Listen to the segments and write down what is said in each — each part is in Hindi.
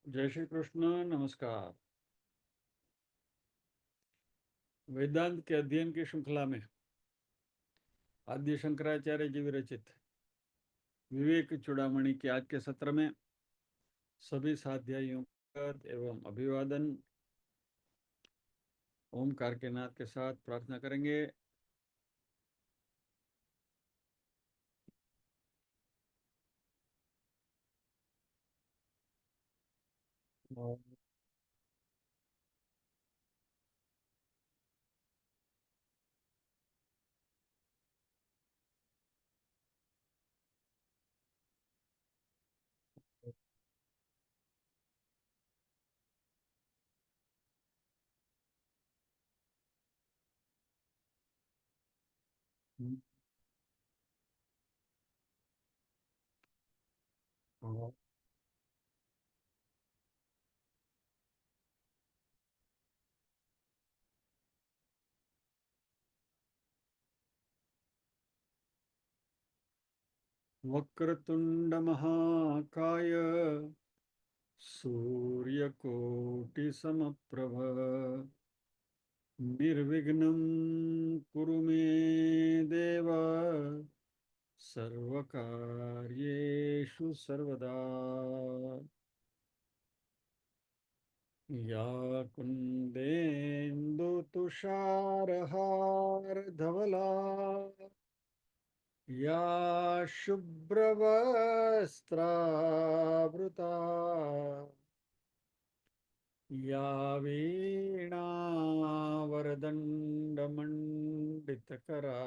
जय श्री कृष्ण। नमस्कार। वेदांत के अध्ययन की श्रृंखला में आद्य शंकराचार्य जी विरचित विवेक चूड़ामणि के आज के सत्र में सभी साध्यायियों का एवं अभिवादन ओमकार के नाद के साथ प्रार्थना करेंगे। वक्रतुंड महाकाय सूर्यकोटि समप्रभ निर्विघ्नं कुरु मे देव सर्वकार्येषु सर्वदा। या कुन्देन्दु तुषारहार धवला या शुभ्रवस्त्रावृता या वीणावरदण्डमण्डितकरा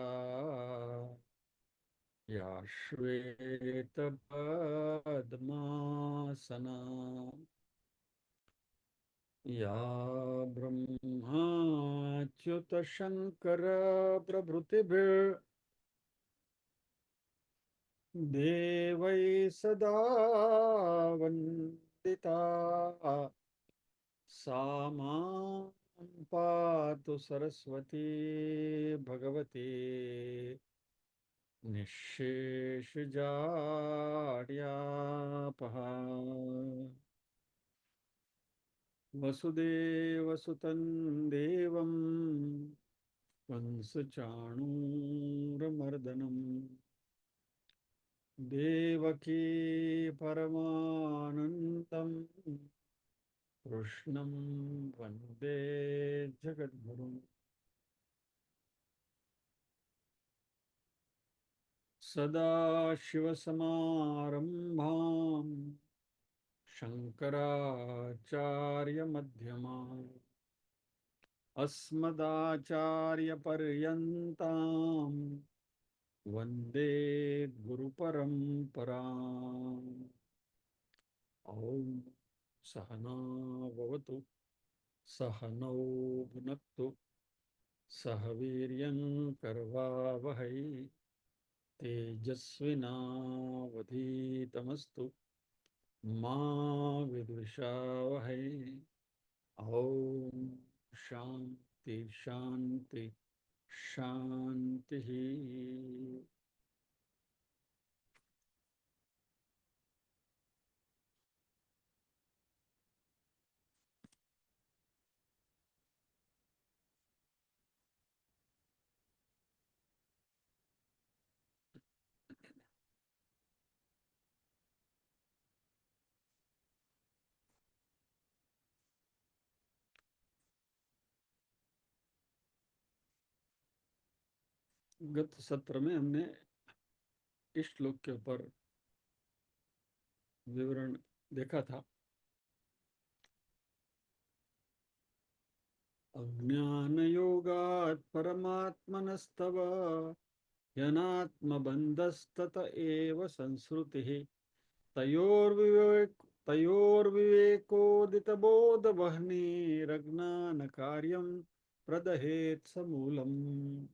या श्वेतपद्मासना या ब्रह्माच्युतशङ्कर प्रभृतिभिर् देवैः सदा वन्दिता सा मां पातु सरस्वती भगवती निःशेषजाड्यापहा। वसुदेवसुतं देवं कंसचाणूरमर्दनं देवकी परमानन्दं कृष्णं वन्दे जगद्गुरुं। सदाशिवसमारम्भां शङ्कराचार्यमध्यमाम् अस्मदाचार्यपर्यन्तां वन्दे गुरुपरम्पराम्। ॐ सहना भवतु सहनौ भुनक्तु सह वीर्यं करवावहै तेजस्विनावधीतमस्तु मा विद्विषावहै। ॐ शांति शांति शांति। गत सत्र में हमने इस श्लोक के ऊपर विवरण देखा था। अज्ञानयोगात् परमात्मनस्तव यनात्मबन्धस्तत एव संश्रुतिः तयोर्विवेकोदितबोधवह्निरज्ञानकार्यं प्रदहेत् समूलम्।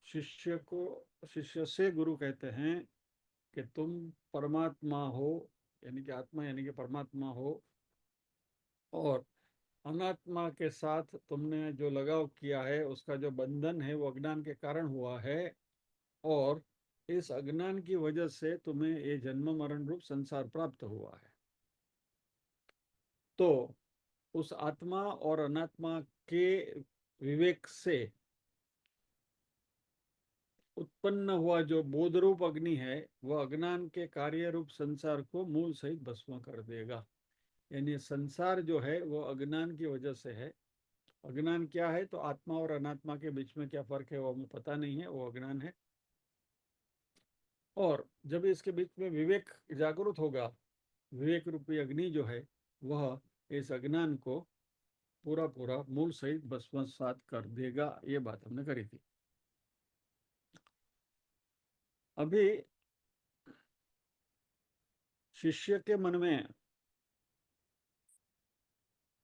शिष्य से गुरु कहते हैं कि तुम परमात्मा हो, यानी कि आत्मा यानी कि परमात्मा हो, और अनात्मा के साथ तुमने जो लगाव किया है उसका जो बंधन है वो अज्ञान के कारण हुआ है, और इस अज्ञान की वजह से तुम्हें ये जन्म मरण रूप संसार प्राप्त हुआ है। तो उस आत्मा और अनात्मा के विवेक से उत्पन्न हुआ जो बोध रूप अग्नि है, वह अज्ञान के कार्य रूप संसार को मूल सहित भस्म कर देगा। यानी संसार जो है वो अज्ञान की वजह से है। अज्ञान क्या है? तो आत्मा और अनात्मा के बीच में क्या फर्क है वो हमें पता नहीं है, वो अज्ञान है। और जब इसके बीच में विवेक जागृत होगा, विवेक रूपी अग्नि जो है वह इस अज्ञान को पूरा पूरा मूल सहित भस्मसात कर देगा। ये बात हमने करी थी। अभी शिष्य के मन में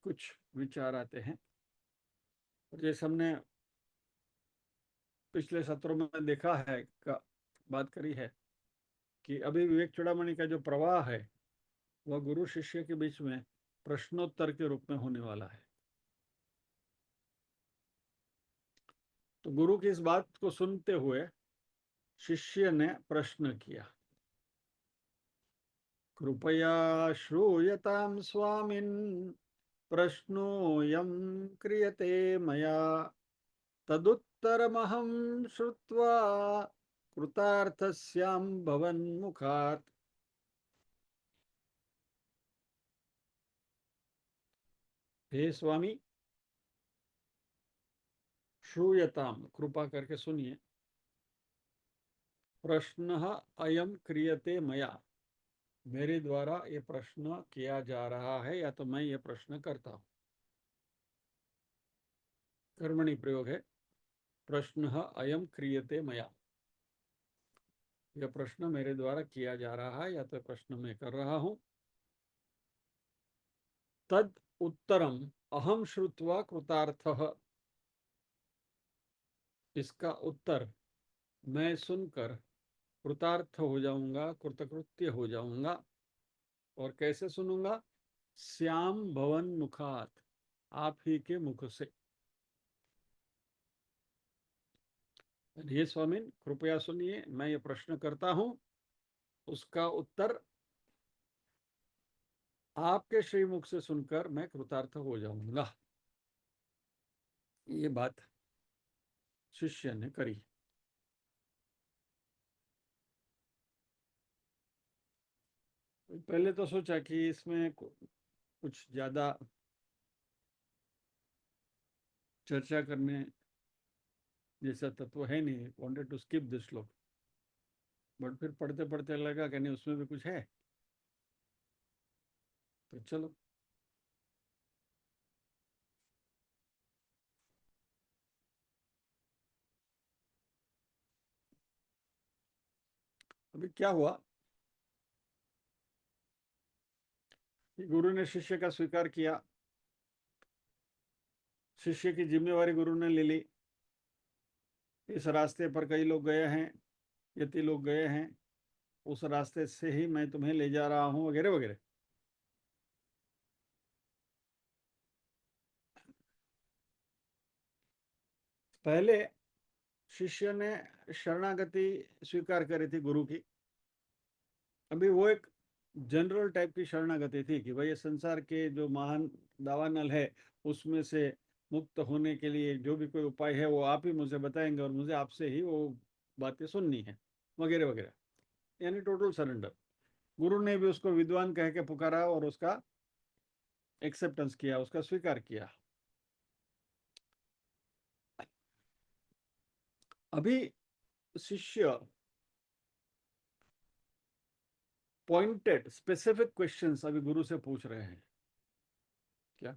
कुछ विचार आते हैं। जैसे हमने पिछले सत्रों में देखा है, बात करी है कि अभी विवेक चूड़ामणि का जो प्रवाह है वह गुरु शिष्य के बीच में प्रश्नोत्तर के रूप में होने वाला है। तो गुरु की इस बात को सुनते हुए शिष्य ने प्रश्न किया, कृपया श्रूयतां स्वामिन् प्रश्नोऽयं क्रियते मया तदुत्तरमहं श्रुत्वा कृतार्थस्यां भवन्मुखात्। हे स्वामी, श्रूयताम, कृपा करके सुनिए, प्रश्न अयम क्रियते मया, मेरे द्वारा ये प्रश्न किया जा रहा है या तो मैं ये प्रश्न करता हूं। कर्मणि प्रयोग है, प्रश्न अयम क्रियते मया, यह प्रश्न मेरे द्वारा किया जा रहा है या तो प्रश्न मैं कर रहा हूं। तद उत्तरम अहम श्रुत्वा कृतार्थः, इसका उत्तर मैं सुनकर कृतार्थ हो जाऊंगा, कृतकृत्य हो जाऊंगा। और कैसे सुनूंगा? श्याम भवन मुखात, आप ही के मुख से। हे स्वामी, कृपया सुनिए, मैं ये प्रश्न करता हूं, उसका उत्तर आपके श्रीमुख से सुनकर मैं कृतार्थ हो जाऊंगा। ये बात शिष्य ने करी। पहले तो सोचा कि इसमें कुछ ज्यादा चर्चा करने जैसा तत्व है नहीं, वांटेड टू स्किप दिस श्लोक। बट फिर पढ़ते पढ़ते लगा कि नहीं, उसमें भी कुछ है, तो चलो। अभी क्या हुआ कि गुरु ने शिष्य का स्वीकार किया, शिष्य की जिम्मेवारी गुरु ने ले ली। इस रास्ते पर कई लोग गए हैं, यति लोग गए हैं, उस रास्ते से ही मैं तुम्हें ले जा रहा हूं, वगैरह वगैरह। पहले शिष्य ने शरणागति स्वीकार करी थी गुरु की। अभी वो एक जनरल टाइप की शरणागति थी कि भाई ये संसार के जो महान दावानल है उसमें से मुक्त होने के लिए जो भी कोई उपाय है वो आप ही मुझे बताएंगे और मुझे आपसे ही वो बातें सुननी है, वगैरह वगैरह। यानी टोटल सरेंडर। गुरु ने भी उसको विद्वान कह के पुकारा और उसका एक्सेप्टेंस किया, उसका स्वीकार किया। अभी शिष्य पॉइंटेड स्पेसिफिक क्वेश्चंस अभी गुरु से पूछ रहे हैं। क्या?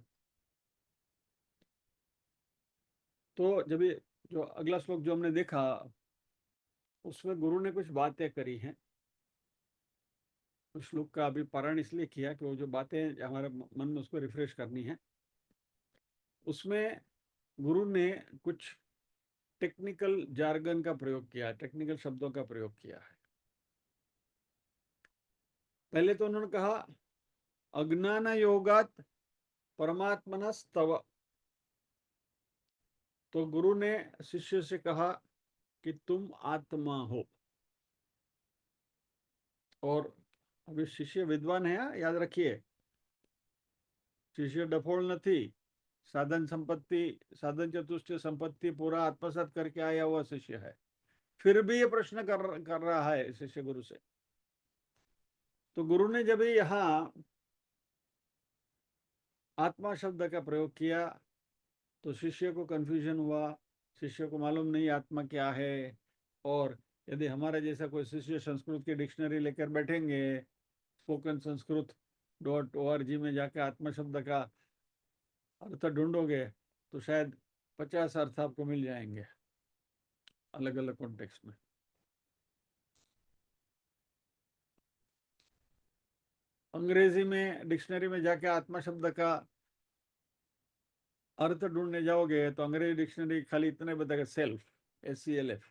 तो जब ये जो अगला श्लोक जो हमने देखा उसमें गुरु ने कुछ बातें करी हैं। उस श्लोक का अभी पारायण इसलिए किया कि वो जो बातें हमारे मन में उसको रिफ्रेश करनी है। उसमें गुरु ने कुछ टेक्निकल जार्गन का प्रयोग किया, टेक्निकल शब्दों का प्रयोग किया है। पहले तो उन्होंने कहा अज्ञान योगात परमात्मना स्तव। तो गुरु ने शिष्य से कहा कि तुम आत्मा हो। और अभी शिष्य विद्वान है, याद रखिए। શિષ્ય ડફોળ નથી, साधन चतुष्ट संपत्ति पूरा आत्मसात करके आया हुआ शिष्य है, फिर भी ये प्रश्न कर रहा है शिष्य गुरु से। तो गुरु ने जब यहाँ आत्मा शब्द का प्रयोग किया तो शिष्य को कंफ्यूजन हुआ, शिष्य को मालूम नहीं आत्मा क्या है। और यदि हमारे जैसा कोई शिष्य संस्कृत की डिक्शनरी लेकर बैठेंगे, स्पोकन संस्कृत .org में जाकर आत्मा शब्द का अर्थ ढूंढोगे तो शायद 50 अर्थ आपको मिल जाएंगे अलग अलग कॉन्टेक्स्ट में। अंग्रेजी में डिक्शनरी में जाके आत्मा शब्द का अर्थ ढूंढने जाओगे तो अंग्रेजी डिक्शनरी खाली इतने बताएगा, सेल्फ, SELF।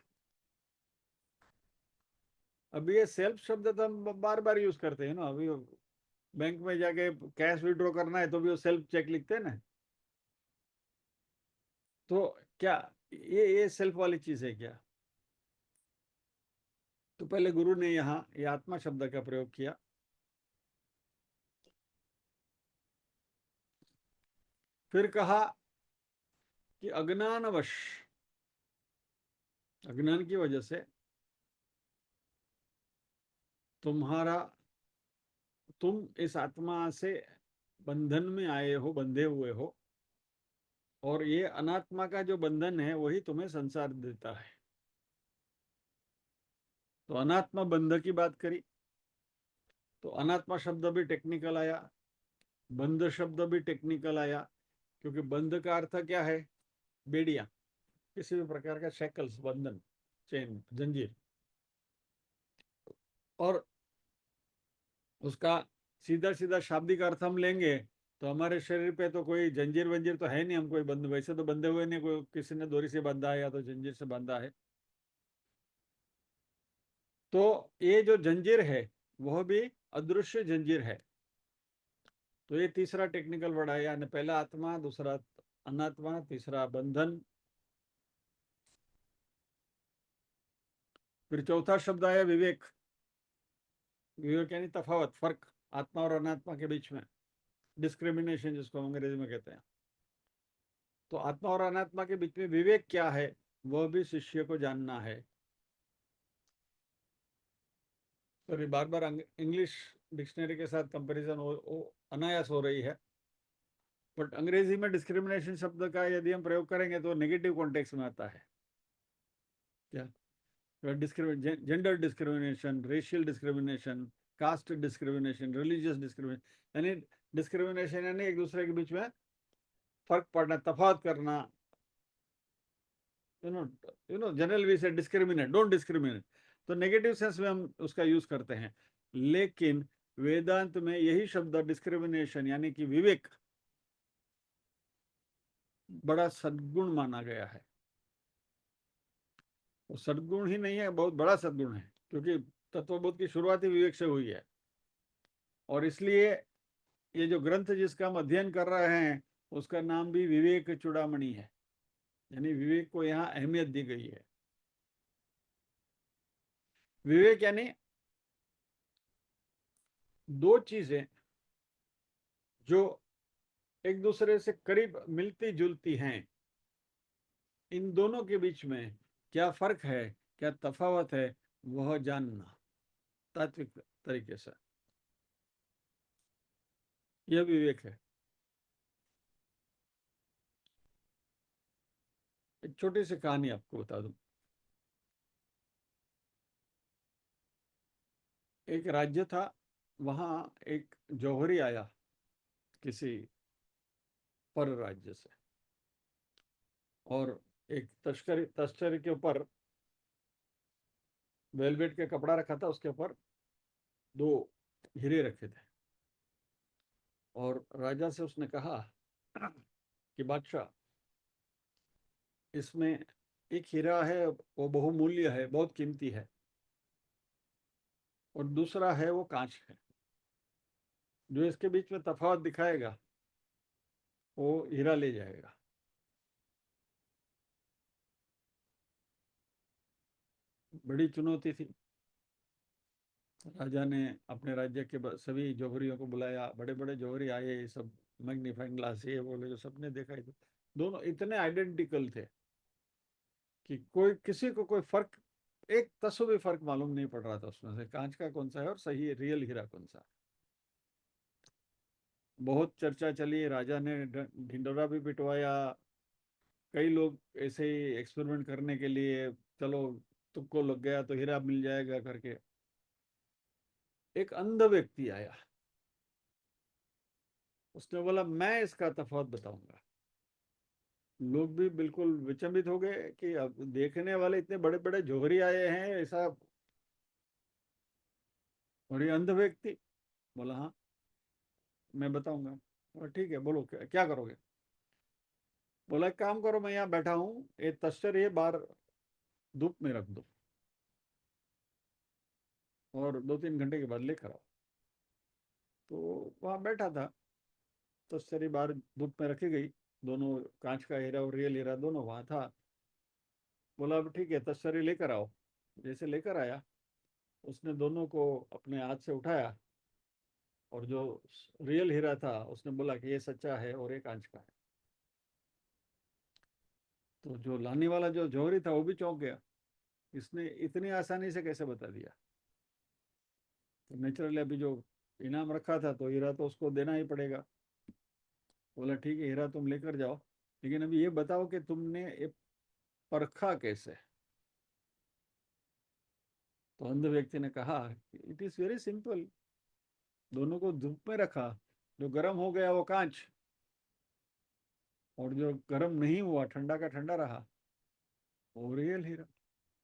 अभी ये सेल्फ शब्द तो हम बार बार यूज करते हैं ना। अभी बैंक में जाके कैश विड्रॉ करना है तो भी वो सेल्फ चेक लिखते हैं ना। तो क्या ये सेल्फ वाली चीज है क्या? तो पहले गुरु ने यहाँ ये आत्मा शब्द का प्रयोग किया, फिर कहा कि अज्ञानवश, अज्ञान की वजह से तुम इस आत्मा से बंधन में आए हो, बंधे हुए हो, और ये अनात्मा का जो बंधन है वही तुम्हें संसार देता है। तो अनात्मा बंध की बात करी तो अनात्मा शब्द भी टेक्निकल आया, बंध शब्द भी टेक्निकल आया, क्योंकि बंध का अर्थ क्या है? बेड़िया, किसी भी प्रकार का शैकल्स, बंधन, चेन, जंजीर। और उसका सीधा सीधा शाब्दिक अर्थ हम लेंगे तो हमारे शरीर पे तो कोई जंजीर वंजीर तो है नहीं, हम कोई बंद, वैसे तो बंधे हुए नहीं, कोई किसी ने डोरी से बांधा है या तो जंजीर से बांधा है। तो ये जो जंजीर है वह भी अदृश्य जंजीर है। तो ये तीसरा टेक्निकल वर्ड आया, पहला आत्मा, दूसरा अनात्मा, तीसरा बंधन। फिर चौथा शब्द आया विवेक। विवेक यानी तफावत, फर्क आत्मा और अनात्मा के बीच में, डिस्क्रिमिनेशन जिसको हम अंग्रेजी में कहते हैं। तो आत्मा और अनात्मा के बीच में विवेक क्या है वह भी शिष्य को जानना है। तो बार बार इंग्लिश डिक्शनरी के साथ कंपैरिजन अनायास हो रही है, बट अंग्रेजी में डिस्क्रिमिनेशन शब्द का यदि हम प्रयोग करेंगे तो नेगेटिव कॉन्टेक्स्ट में आता है। क्या? Gender discrimination, racial discrimination, caste discrimination, religious discrimination, यानी डिस्क्रिमिनेशन यानी एक दूसरे के बीच में फर्क पड़ना, तफावत करना। जनरल वी से डिस्क्रिमिनेट, डोंट डिस्क्रिमिनेट, तो नेगेटिव सेंस में हम उसका यूज करते हैं। लेकिन वेदांत में यही शब्द डिस्क्रिमिनेशन यानी कि विवेक बड़ा सद्गुण माना गया है। वो सद्गुण ही नहीं है, बहुत बड़ा सद्गुण है, क्योंकि तत्वबोध की शुरुआत ही विवेक से हुई है। और इसलिए ये जो ग्रंथ जिसका हम अध्ययन कर रहे हैं उसका नाम भी विवेक चूड़ामणि है, यानी विवेक को यहाँ अहमियत दी गई है। विवेक यानी दो चीजें जो एक दूसरे से करीब मिलती जुलती हैं, इन दोनों के बीच में क्या फर्क है, क्या तफावत है, वह जानना तात्विक तरीके से, यह विवेक है। एक छोटी सी कहानी आपको बता दूं। एक राज्य था, वहां एक जौहरी आया किसी पर राज्य से, और एक तश्तरी के ऊपर वेलवेट के कपड़ा रखा था, उसके ऊपर दो हीरे रखे थे। और राजा से उसने कहा कि बादशाह, इसमें एक हीरा है वो बहुमूल्य है, बहुत कीमती है, और दूसरा है वो कांच है, जो इसके बीच में तफावत दिखाएगा वो हीरा ले जाएगा। बड़ी चुनौती थी। राजा ने अपने राज्य के सभी जौहरियों को बुलाया, बड़े बड़े जौहरी आए, सब मैग्नीफाइंग ग्लास ये बोले जो सबने देखा ही था, दोनों इतने आइडेंटिकल थे कि कोई किसी को कोई फर्क, एक तस्वीर भी फर्क मालूम नहीं पड़ रहा था उसमें से कांच का कौन सा है और सही रियल हीरा कौन सा है। बहुत चर्चा चली, राजा ने ढिंडोरा भी पिटवाया, कई लोग ऐसे ही एक्सपेरिमेंट करने के लिए, चलो तुक्को लग गया तो हीरा मिल जाएगा करके। एक अंध व्यक्ति आया, उसने बोला मैं इसका तफावत बताऊंगा। लोग भी बिल्कुल विचंबित हो गए कि अब देखने वाले इतने बड़े बड़े जौहरी आए हैं ऐसा, और ये अंध व्यक्ति बोला हाँ मैं बताऊंगा। बोला ठीक है बोलो क्या करोगे। बोला एक काम करो, मैं यहाँ बैठा हूँ, ये तस्कर ये बाहर धूप में रख दो और 2-3 घंटे के बाद लेकर आओ। तो वहाँ बैठा था, तस्करी बाहर धूप में रखी गई, दोनों कांच का हीरा और रियल हीरा दोनों वहाँ था। बोला अब ठीक है तस्करी लेकर आओ। जैसे लेकर आया, उसने दोनों को अपने हाथ से उठाया, और जो रियल हीरा था उसने बोला कि ये सच्चा है और ये कांच का है। तो जो लाने वाला जो जौहरी था वो भी चौंक गया, इसने इतनी आसानी से कैसे बता दिया। तो नेचुरली अभी जो इनाम रखा था तो हीरा तो उसको देना ही पड़ेगा। बोला ठीक है हीरा तुम लेकर जाओ, लेकिन अभी ये बताओ कि तुमने ये परखा कैसे। तो अंध व्यक्ति ने कहा इट इज वेरी सिंपल, दोनों को धूप में रखा, जो गर्म हो गया वो कांच, और जो गर्म नहीं हुआ ठंडा का ठंडा रहा वो रियल हीरा।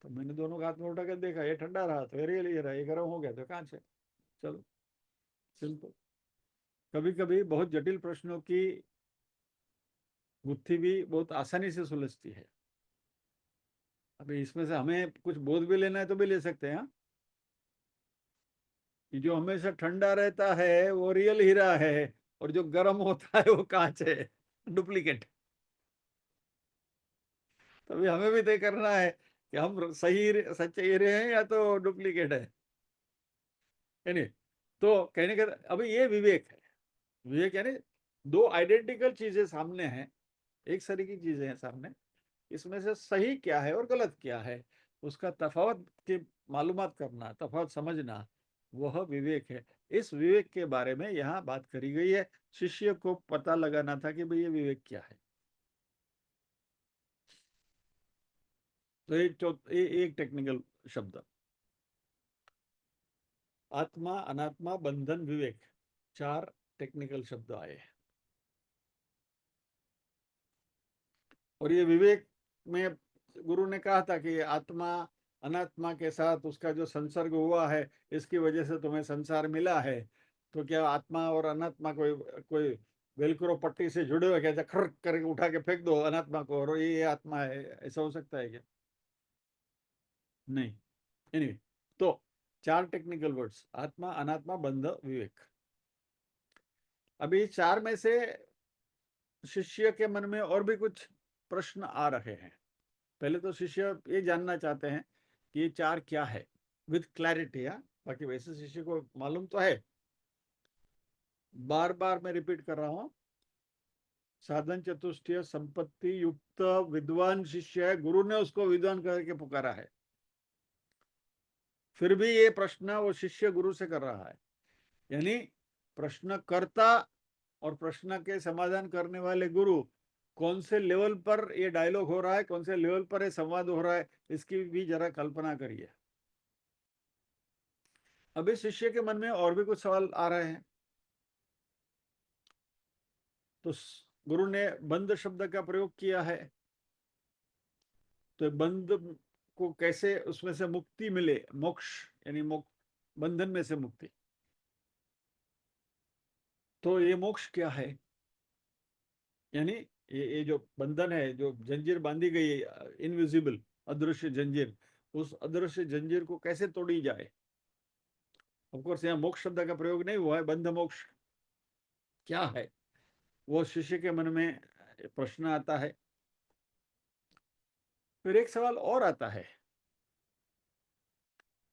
तो मैंने दोनों का हाथ में उठा कर देखा, ये ठंडा रहा तो ये रियल हीरा, ये गर्म हो गया तो कांच है। चलो सिंपल। कभी कभी बहुत जटिल प्रश्नों की गुत्थी भी बहुत आसानी से सुलझती है। अभी इसमें से हमें कुछ बोध भी लेना है तो भी ले सकते हैं, हाँ? कि जो हमेशा ठंडा रहता है वो रियल हीरा है, और जो गर्म होता है वो कांच है, डुप्लीकेट। तभी हमें भी तय करना है कि हम सही सच्चे हीरे हैं या तो डुप्लीकेट है नहीं। तो कहने का अभी ये विवेक है। विवेक यानी दो आइडेंटिकल चीजें सामने हैं, एक सरी की चीजें हैं सामने, इसमें से सही क्या है और गलत क्या है, उसका तफावत की मालूमात करना, तफावत समझना, वह विवेक है। इस विवेक के बारे में यहाँ बात करी गई है। शिष्य को पता लगाना था कि भाई ये विवेक क्या है। तो एक टेक्निकल शब्द, आत्मा अनात्मा बंधन विवेक, 4 टेक्निकल शब्द आए। और ये विवेक में गुरु ने कहा था कि आत्मा अनात्मा के साथ उसका जो संसर्ग हुआ है, इसकी वजह से तुम्हें संसार मिला है। तो क्या आत्मा और अनात्मा कोई कोई वेलक्रो पट्टी से जुड़े हुए, क्या खर करके उठा के फेंक दो अनात्मा को और ये आत्मा है, ऐसा हो सकता है क्या? नहीं। एनीवे, तो 4 टेक्निकल वर्ड्स, आत्मा अनात्मा बंध विवेक। अभी 4 में से शिष्य के मन में और भी कुछ प्रश्न आ रहे हैं। पहले तो शिष्य ये जानना चाहते हैं कि ये 4 क्या है, विद क्लैरिटी। हाँ, बाकी वैसे शिष्य को मालूम तो है। बार बार मैं रिपीट कर रहा हूं, साधन चतुष्टय संपत्ति युक्त विद्वान शिष्य है, गुरु ने उसको विद्वान करके पुकारा है। फिर भी ये प्रश्न वो शिष्य गुरु से कर रहा है, यानी प्रश्नकर्ता और प्रश्न के समाधान करने वाले गुरु, कौन से लेवल पर ये डायलॉग हो रहा है, कौन से लेवल पर ये संवाद हो रहा है, इसकी भी जरा कल्पना करिए। अभी शिष्य के मन में और भी कुछ सवाल आ रहे हैं। तो गुरु ने बंद शब्द का प्रयोग किया है, तो बंद को कैसे उसमें से मुक्ति मिले, मोक्ष यानी बंधन में से मुक्ति। तो ये मोक्ष क्या है, यानी ये जो बंधन है, जो जंजीर बांधी गई है, इनविजिबल अदृश्य जंजीर, उस अदृश्य जंजीर को कैसे तोड़ी जाए। ऑफकोर्स यहाँ मोक्ष शब्द का प्रयोग नहीं हुआ है, बंध मोक्ष क्या है, वो शिष्य के मन में प्रश्न आता है। फिर एक सवाल और आता है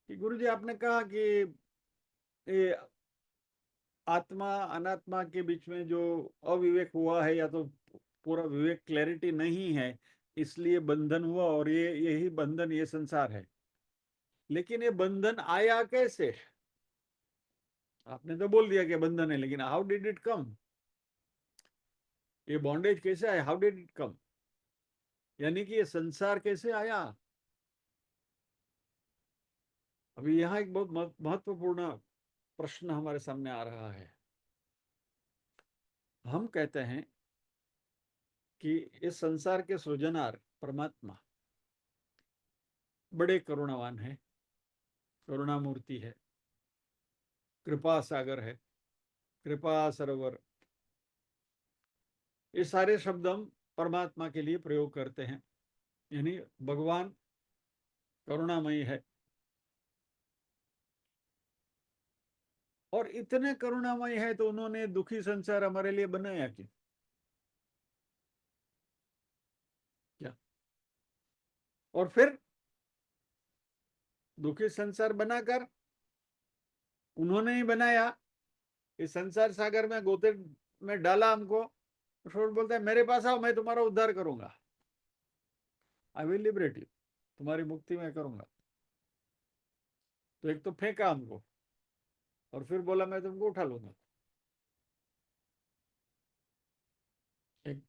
कि गुरु जी आपने कहा कि ये आत्मा अनात्मा के बीच में जो अविवेक हुआ है, या तो पूरा विवेक क्लैरिटी नहीं है, इसलिए बंधन हुआ, और यही बंधन, ये संसार है। लेकिन ये बंधन आया कैसे? आपने तो बोल दिया कि बंधन है, लेकिन हाउ डिड इट कम? ये बॉन्डेज कैसे आया? How did it come? यानी कि ये संसार कैसे आया? अभी यहाँ एक बहुत महत्वपूर्ण प्रश्न हमारे सामने आ रहा है। हम कहते हैं कि इस संसार के सृजनहार परमात्मा बड़े करुणावान है, करुणामूर्ति है, कृपा सागर है, कृपा सरोवर, ये सारे शब्द हम परमात्मा के लिए प्रयोग करते हैं। यानी भगवान करुणामयी है। और इतने करुणामय है तो उन्होंने दुखी संसार हमारे लिए बनाया क्यों? क्या? और फिर दुखी संसार बनाकर उन्होंने ही बनाया, इस संसार सागर में गोते में डाला हमको। फिर बोलता है मेरे पास आओ, मैं तुम्हारा उद्धार करूंगा, आई विल लिबरेट यू, तुम्हारी मुक्ति मैं करूंगा। तो एक तो फेंका हमको, और फिर बोला मैं तुमको उठा लूंगा। एक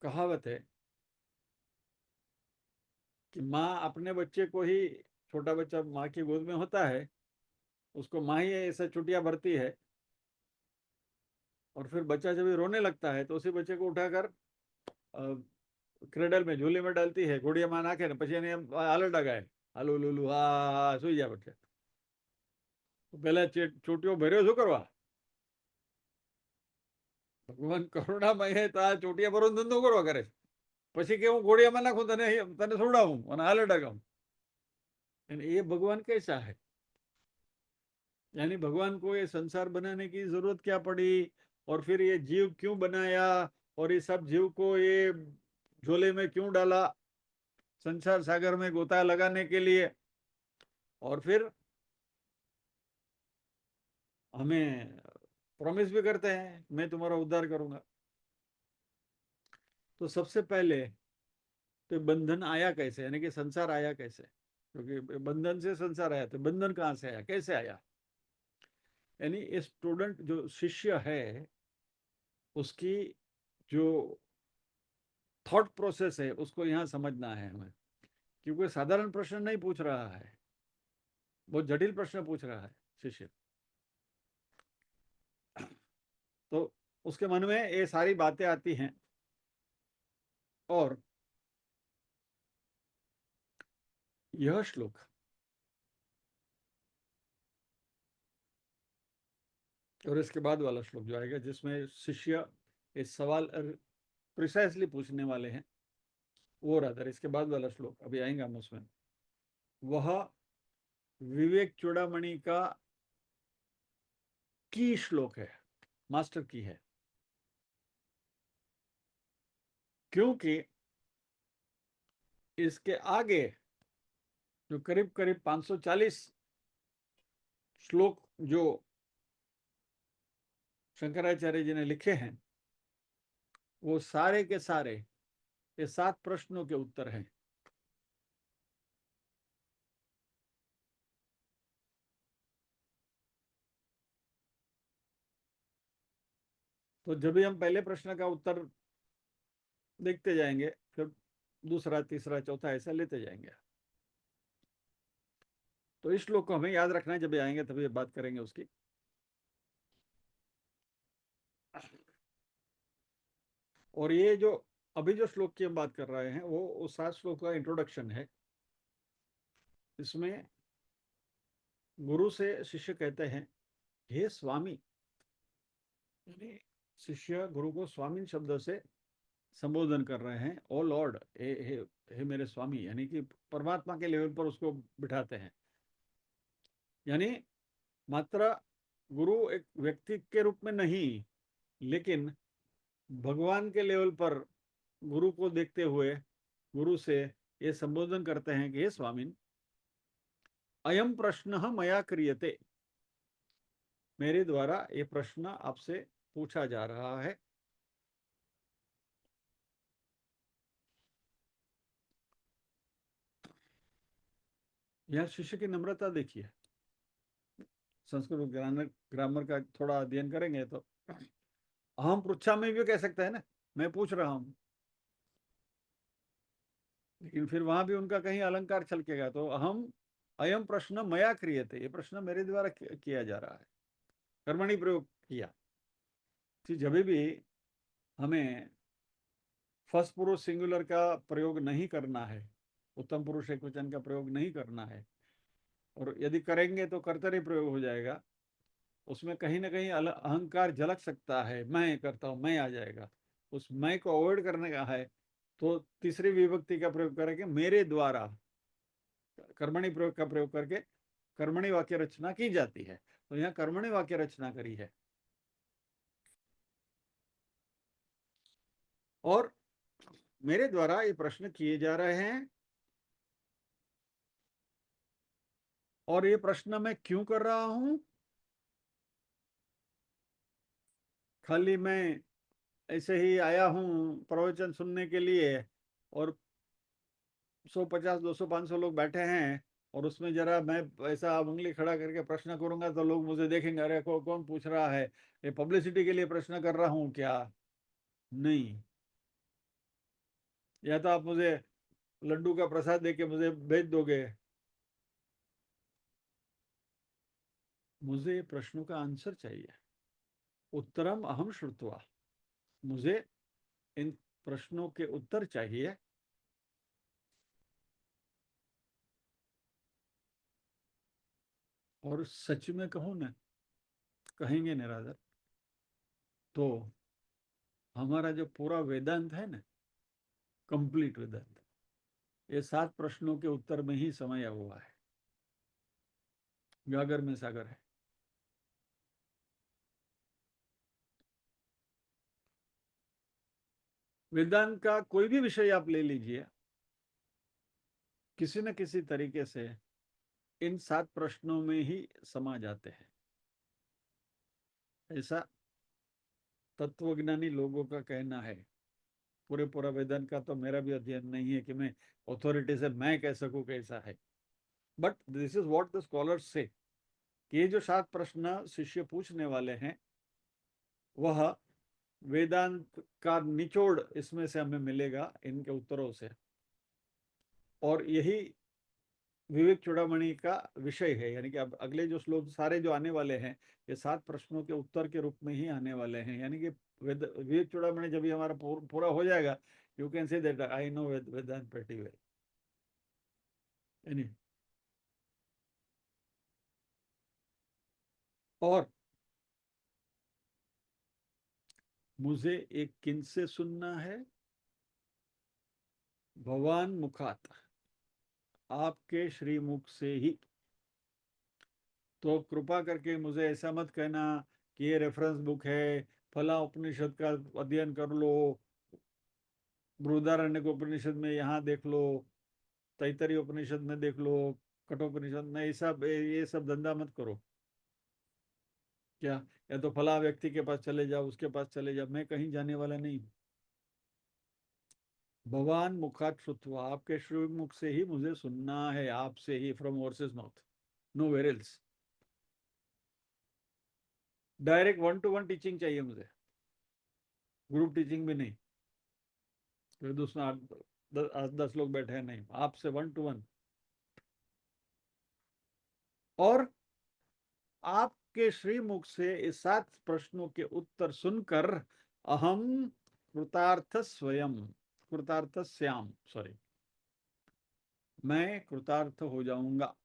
कहावत है कि माँ अपने बच्चे को ही, छोटा बच्चा माँ की गोद में होता है, उसको माँ ही ऐसा चुटिया भरती है, और फिर बच्चा जब रोने लगता है तो उसी बच्चे को उठाकर क्रेडल में, झूले में डालती है, घोड़िया माँ नाखे ने પછી એને હાલર ડગાય, હાલો લુલુ હા સુઈ જાય બચ્ચા। તો પેલા ચોટીઓ ભર્યો શું કરવા? ભગવાન કરુણામય હે તો આ ચોટિયા ભરવાનો ધંધો કરવા કરે છે। પછી કે હું ઘોડિયામાં નાખું તને, તને છોડાવું અને હાલે ડગાવું। ये भगवान कैसा है? यानी भगवान को ये संसार बनाने की जरूरत क्या पड़ी, और फिर ये जीव क्यों बनाया, और ये सब जीव को ये झोले में क्यों डाला, संसार सागर में गोता लगाने के लिए। और फिर हमें प्रॉमिस भी करते हैं मैं तुम्हारा उद्धार करूंगा। तो सबसे पहले तो बंधन आया कैसे, यानी कि संसार आया कैसे? क्योंकि बंधन से संसार आया, तो बंधन कहाँ से आया, कैसे आया? यानी स्टूडेंट जो शिष्य है, उसकी जो थॉट प्रोसेस है उसको यहाँ समझना है हमें। क्योंकि साधारण प्रश्न नहीं पूछ रहा है, बहुत जटिल प्रश्न पूछ रहा है शिष्य। तो उसके मन में ये सारी बातें आती हैं। और यह श्लोक, और इसके बाद वाला श्लोक जो आएगा, जिसमें शिष्य इस सवाल प्रिसाइसली पूछने वाले हैं, वो राधर इसके बाद वाला श्लोक अभी आएंगे हम उसमें। वह विवेक चूड़ामणि का की श्लोक है, मास्टर की है। क्योंकि इसके आगे जो करीब करीब 540 श्लोक जो शंकराचार्य जी ने लिखे हैं, वो सारे के सारे ये 7 प्रश्नों के उत्तर हैं। तो जब भी हम पहले प्रश्न का उत्तर देखते जाएंगे, फिर दूसरा, तीसरा, चौथा ऐसा लेते जाएंगे। तो इस श्लोक को हमें याद रखना है, जब भी आएंगे तभी बात करेंगे उसकी। और ये जो अभी जो श्लोक की हम बात कर रहे हैं, वो 7 श्लोक का इंट्रोडक्शन है। इसमें गुरु से शिष्य कहते हैं हे स्वामी, यानी शिष्य गुरु को स्वामी शब्द से संबोधन कर रहे हैं। ओ लॉर्ड, हे मेरे स्वामी, यानी कि परमात्मा के लेवल पर उसको बिठाते हैं। यानी मात्र गुरु एक व्यक्ति के रूप में नहीं, लेकिन भगवान के लेवल पर गुरु को देखते हुए गुरु से ये संबोधन करते हैं कि हे स्वामी, अयम प्रश्न मया क्रियते, मेरे द्वारा ये प्रश्न आपसे पूछा जा रहा है। यह शिष्य की नम्रता देखिए। संस्कृत ग्रामर ग्रामर का थोड़ा अध्ययन करेंगे तो अहम पृच्छा में भी कह सकता है ना, मैं पूछ रहा हूं, लेकिन फिर वहां भी उनका कहीं अलंकार छलकेगा, तो अहम अयम प्रश्न मया क्रियते, ये प्रश्न मेरे द्वारा किया जा रहा है, कर्मणि प्रयोग किया। जब भी हमें फर्स्ट पुरुष सिंगुलर का प्रयोग नहीं करना है, उत्तम पुरुष एक वचन का प्रयोग नहीं करना है, और यदि करेंगे तो कर्तरी प्रयोग हो जाएगा, उसमें कहीं ना कहीं अहंकार झलक सकता है, मैं करता हूं, मैं आ जाएगा, उस मैं को अवॉइड करने का है, तो तीसरी विभक्ति का प्रयोग करेंगे, मेरे द्वारा कर्मणि प्रयोग का प्रयोग करके कर्मणि वाक्य रचना की जाती है। तो यहाँ कर्मणि वाक्य रचना करी है। और मेरे द्वारा ये प्रश्न किए जा रहे हैं, और ये प्रश्न मैं क्यों कर रहा हूं? खाली मैं ऐसे ही आया हूं प्रवचन सुनने के लिए, और 150 200 500 लोग बैठे हैं, और उसमें जरा मैं ऐसा उंगली खड़ा करके प्रश्न करूंगा तो लोग मुझे देखेंगे, अरे कौन पूछ रहा है, ये पब्लिसिटी के लिए प्रश्न कर रहा हूं क्या? नहीं। या तो आप मुझे लड्डू का प्रसाद देके मुझे भेज दोगे? मुझे प्रश्नों का आंसर चाहिए, उत्तरम अहम श्रुत्वा, मुझे इन प्रश्नों के उत्तर चाहिए। और सच में कहूं ना, कहेंगे निरादर, तो हमारा जो पूरा वेदांत है ना, कंप्लीट वेदांत, ये 7 प्रश्नों के उत्तर में ही समाया हुआ है। गागर में सागर है। वेदांत का कोई भी विषय आप ले लीजिए, किसी न किसी तरीके से इन 7 प्रश्नों में ही समा जाते हैं। ऐसा तत्वज्ञानी लोगों का कहना है। पूरा वेदांत का तो मेरा भी अध्ययन नहीं है कि मैं अथॉरिटी से मैं कह सकूं कैसा है, but this is what the scholars से। ये जो 7 प्रश्न शिष्य पूछने वाले हैं, वह वेदांत का निचोड़ इसमें से हमें मिलेगा इनके उत्तरों से। और यही विवेक चूड़ामणि का विषय है, यानी कि अब अगले जो श्लोक सारे जो आने वाले हैं, ये 7 प्रश्नों के उत्तर के रूप में ही आने वाले हैं। यानी कि विवेक चूड़ामणि जब भी हमारा पूरा हो जाएगा, you can say that I know Vedanta pretty well. यानी और मुझे एक किन से सुनना है? भगवान मुखात, आपके श्रीमुख से ही। तो कृपा करके मुझे ऐसा मत कहना कि ये रेफरेंस बुक है, फला उपनिषद का अध्ययन कर लो, बृहदारण्यक उपनिषद में यहाँ देख लो, तैतरीय उपनिषद में देख लो, कठोपनिषद में, ये सब धंधा मत करो। क्या? या तो फला व्यक्ति के पास चले जाओ, उसके पास चले जाओ, मैं कहीं जाने वाला नहीं। भगवान मुखात श्रुत्वा, आपके श्रीमुख से ही मुझे सुनना है, आपसे ही, from horses mouth, nowhere else. Direct 1-to-1 teaching चाहिए मुझे, ग्रुप टीचिंग भी नहीं, फिर दूसरा 10 लोग बैठे हैं, नहीं, आपसे 1-to-1। और आपके श्रीमुख से इस 7 प्रश्नों के उत्तर सुनकर अहम कृतार्थ स्वयं, कृतार्थ श्याम, सॉरी, मैं कृतार्थ हो जाऊंगा।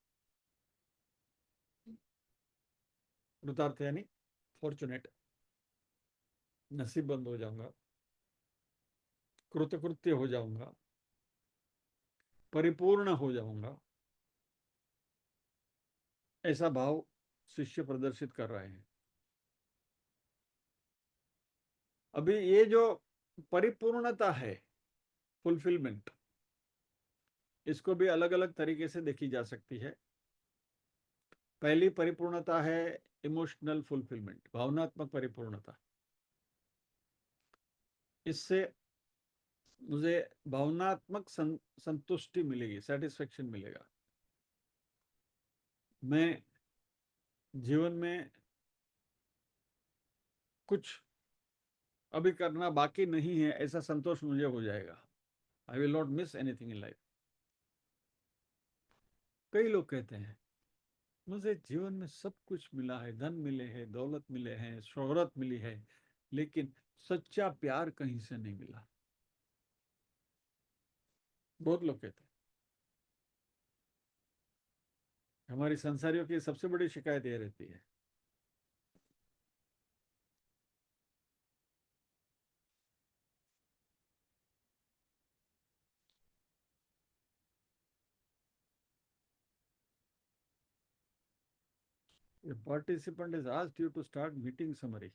कृतार्थ यानी फॉर्चुनेट, नसीबबंद हो जाऊंगा, कृतकृत्य हो जाऊंगा, परिपूर्ण हो जाऊंगा, ऐसा भाव शिष्य प्रदर्शित कर रहे हैं। अभी ये जो परिपूर्णता है, फुलफिलमेंट, इसको भी अलग अलग तरीके से देखी जा सकती है। पहली परिपूर्णता है इमोशनल फुलफिलमेंट, भावनात्मक परिपूर्णता। इससे मुझे भावनात्मक संतुष्टि मिलेगी, सेटिस्फेक्शन मिलेगा। मैं जीवन में कुछ अभी करना बाकी नहीं है ऐसा संतोष मुझे हो जाएगा। I will not miss anything in life. कई लोग कहते हैं मुझे जीवन में सब कुछ मिला है, धन मिले हैं, दौलत मिले हैं, शोहरत मिली है, लेकिन सच्चा प्यार कहीं से नहीं मिला। बहुत लोग कहते हैं। हमारी संसारियों की सबसे बड़ी शिकायत ये रहती है। A participant has asked you to start meeting summary.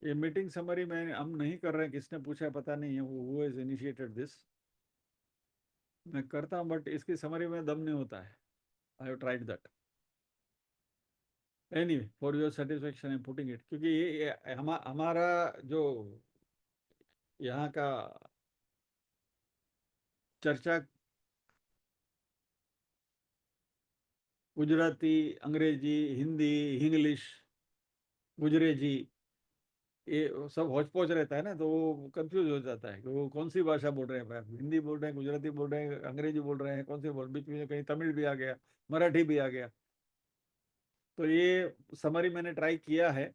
ये मीटिंग समरी में हम नहीं कर रहे हैं, किसने पूछा पता नहीं है, वो हु हैज इनिशिएटेड दिस। मैं करता हूँ बट इसकी समरी में दम नहीं होता है। I have tried that. Anyway, for your satisfaction I am putting it, क्योंकि ये हमारा जो यहाँ का चर्चा गुजराती, अंग्रेजी, हिंदी, इंग्लिश, गुजरेजी, ये सब हौच पौच रहता है ना, तो वो कंफ्यूज हो जाता है कि वो कौन सी भाषा बोल रहे हैं भाई। हिंदी बोल रहे हैं, गुजराती बोल रहे हैं, अंग्रेजी बोल रहे हैं, कौन सी बोल, बीच में कहीं तमिल भी आ गया, मराठी भी आ गया। तो ये समरी मैंने ट्राई किया है,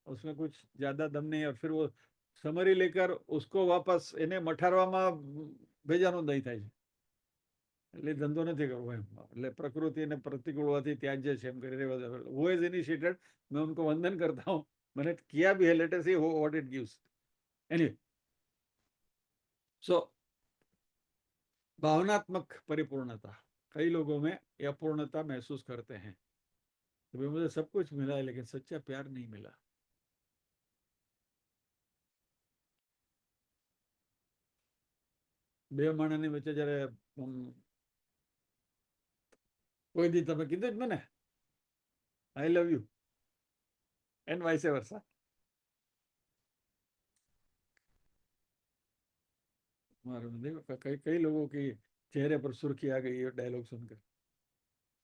उसमें कुछ ज्यादा दम नहीं है। और फिर वो समरी लेकर उसको वापस એને મઠારવામાં ભેજાનું નહીં થાય છે, એટલે ધંધો નથી કરવો એમ। એટલે પ્રકૃતિને પ્રતિકૂળ હોવાથી ત્યાજ્ય છે એમ કરી રહેવા દો। वो इज इनिशिएटेड, मैं उनको वंदन करता हूँ। मैंने किया भी है, let us see what it gives. Anyway, so भावनात्मक परिपूर्णता, कई लोगों में ये अपूर्णता महसूस करते हैं। तो भाई मुझे सब कुछ मिला है लेकिन सच्चा प्यार नहीं मिला। બે માણસની વચ્ચે જયારે કોઈ દી તમે કીધું જ મને I love you and vice versa, देखो कई कई लोगों की चेहरे पर सुर्खी आ गई है डायलॉग सुनकर।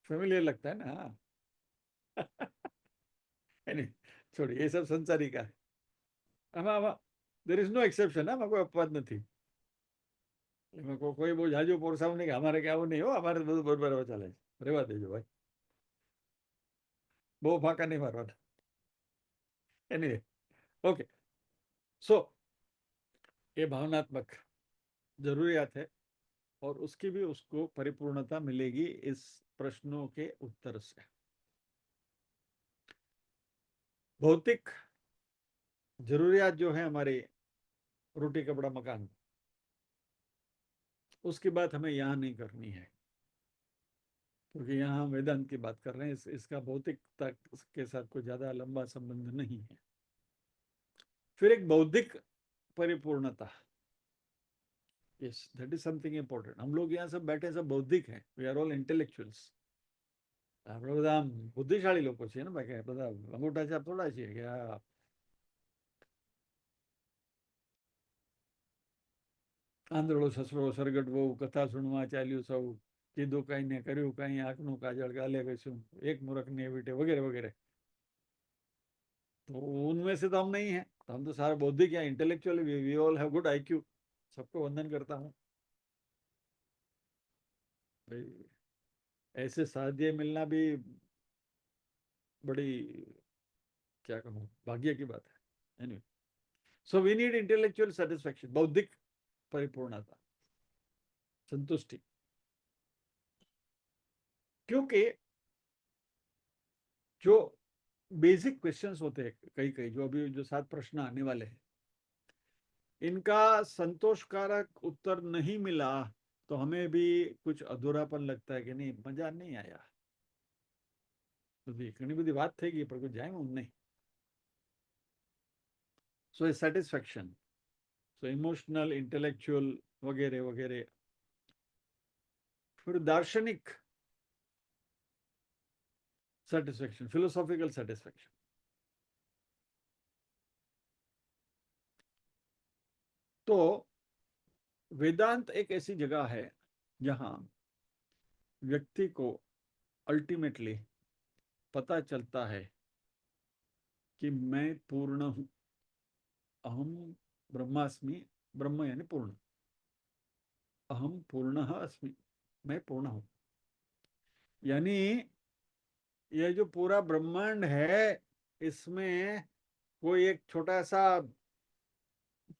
फेमिलियर लगता है ना। नहीं, छोड़िए ये सब संसारी का है। આમાં આમાં देयर इज नो एक्सेप्शन, આમાં કોઈ अपवाद નથી। એમાં કોઈ બહુ જાજુ પોરસાવું નહીં કે અમારે કે આવું નહીં હો, અમારે બધું બરોબર ચાલે છે, રહેવા દેજો ભાઈ, બહુ ફાંકા નહીં મારવાના। एनीवे, ओके, सो ये भावनात्मक जरूरियात है, और उसकी भी उसको परिपूर्णता मिलेगी इस प्रश्नों के उत्तर से। भौतिक जरूरियात जो है हमारी, रोटी कपड़ा मकान, उसकी बात हमें यहाँ नहीं करनी है, क्योंकि यहाँ हम वेदांत की बात कर रहे हैं। इसका भौतिकता के साथ कोई ज्यादा लंबा संबंध नहीं है। फिर एक बौद्धिक परिपूर्णता, yes that is something important. हम लोग यहाँ सब बैठे सब बौद्धिक हैं, वी आर ऑल इंटेलेक्चुअल्स। આપણે બધા આમ બુદ્ધિશાળી લોકો છીએ ને ભાઈ, બધા અંગૂઠા છાપ થોડા છીએ કે આ આંધળો સસરો સરગટ બહુ કથા સુણવા ચાલ્યું સૌ, કીધું કઈ ને કર્યું કઈ, આંખનું કાજળ ગાલે કશું, એક મૂરખ ને વીટે, वगैरह वगैरह। तो उनमें से तो हम नहीं है, तो हम तो सारे बौद्धिक या intellectual, we all have good IQ. सबको वंदन करता हूँ भाई। ऐसे साथी मिलना भी बड़ी, क्या कहूँ, भाग्य की बात है। Anyway, so we need intellectual satisfaction, बौद्धिक परिपूर्णता, संतुष्टि। क्योंकि जो बेसिक क्वेश्चंस होते हैं, कई कई जो अभी जो 7 प्रश्न आने वाले हैं, इनका संतोषकारक उत्तर नहीं मिला तो हमें भी कुछ अधूरापन लगता है कि नहीं, मजा नहीं आया। घनी बड़ी बात થઈ ગઈ पर कुछ जाए नहीं। सो सेटिस्फेक्शन, सो इमोशनल, इंटेलेक्चुअल, वगैरह वगैरह। फिर दार्शनिक सेटिस्फेक्शन, फिलोसॉफिकल सेटिस्फेक्शन। तो वेदांत एक ऐसी जगह है जहां व्यक्ति को अल्टीमेटली पता चलता है कि मैं पूर्ण हूं। अहम ब्रह्मास्मि, ब्रह्म यानी पूर्ण, अहम पूर्ण अस्मि, मैं पूर्ण हूं। यानी ये जो पूरा ब्रह्मांड है, इसमें कोई एक छोटा सा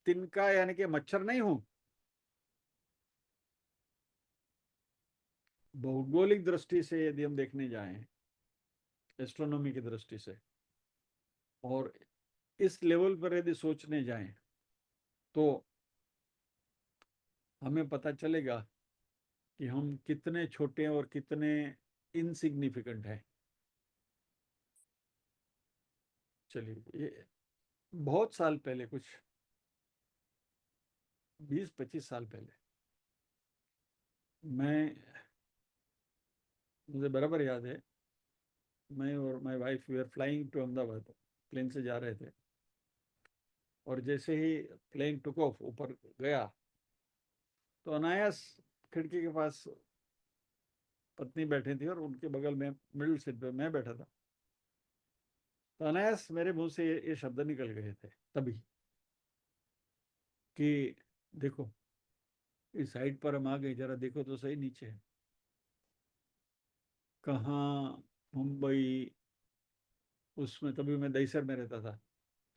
तिनका यानी कि मच्छर नहीं हूं। भौगोलिक दृष्टि से यदि हम देखने जाएं, एस्ट्रोनॉमी की दृष्टि से, और इस लेवल पर यदि सोचने जाएं, तो हमें पता चलेगा कि हम कितने छोटे और कितने इनसिग्निफिकेंट हैं। चलिए, ये बहुत साल पहले, कुछ 20-25 साल पहले, मैं मुझे बराबर याद है, मैं और my wife we are flying to Ahmedabad, plane से जा रहे थे, और जैसे ही प्लेन टुक ऑफ ऊपर गया, तो अनायास खिड़की के पास पत्नी बैठी थी और उनके बगल में मिडिल सीट पे मैं बैठा था। तो अनायास मेरे मुंह से ये शब्द निकल गए थे तभी कि देखो, इस साइड पर हम आ गए, जरा देखो तो सही नीचे। कहाँ? मुंबई, उसमें तभी मैं दहीसर में रहता था,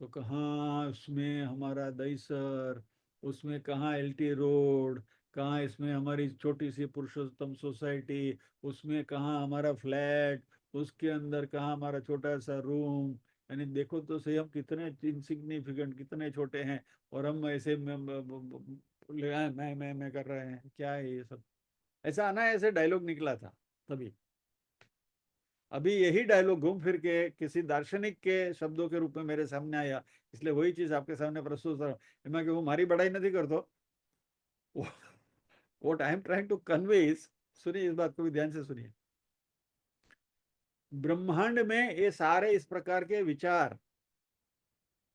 तो कहाँ उसमें हमारा दहीसर, उसमें कहाँ एलटी रोड, कहाँ इसमें हमारी छोटी सी पुरुषोत्तम सोसाइटी, उसमें कहाँ हमारा फ्लैट, उसके अंदर कहाँ हमारा छोटा सा रूम। यानी देखो तो सही, हम कितने इनसिग्निफिकेंट, कितने छोटे हैं, और हम ऐसे मैं कर रहे हैं, क्या है ये सब। ऐसा आना, ऐसे डायलॉग निकला था तभी। अभी यही डायलॉग घूम फिर के किसी दार्शनिक के शब्दों के रूप में मेरे सामने आया, इसलिए वही चीज आपके सामने प्रस्तुत कर रहा हूं। मैं कि वो हमारी बड़ाई नहीं करतो, what I am trying to convey is, सुनिए इस बात को भी ध्यान से सुनिए। ब्रह्मांड में ये सारे इस प्रकार के विचार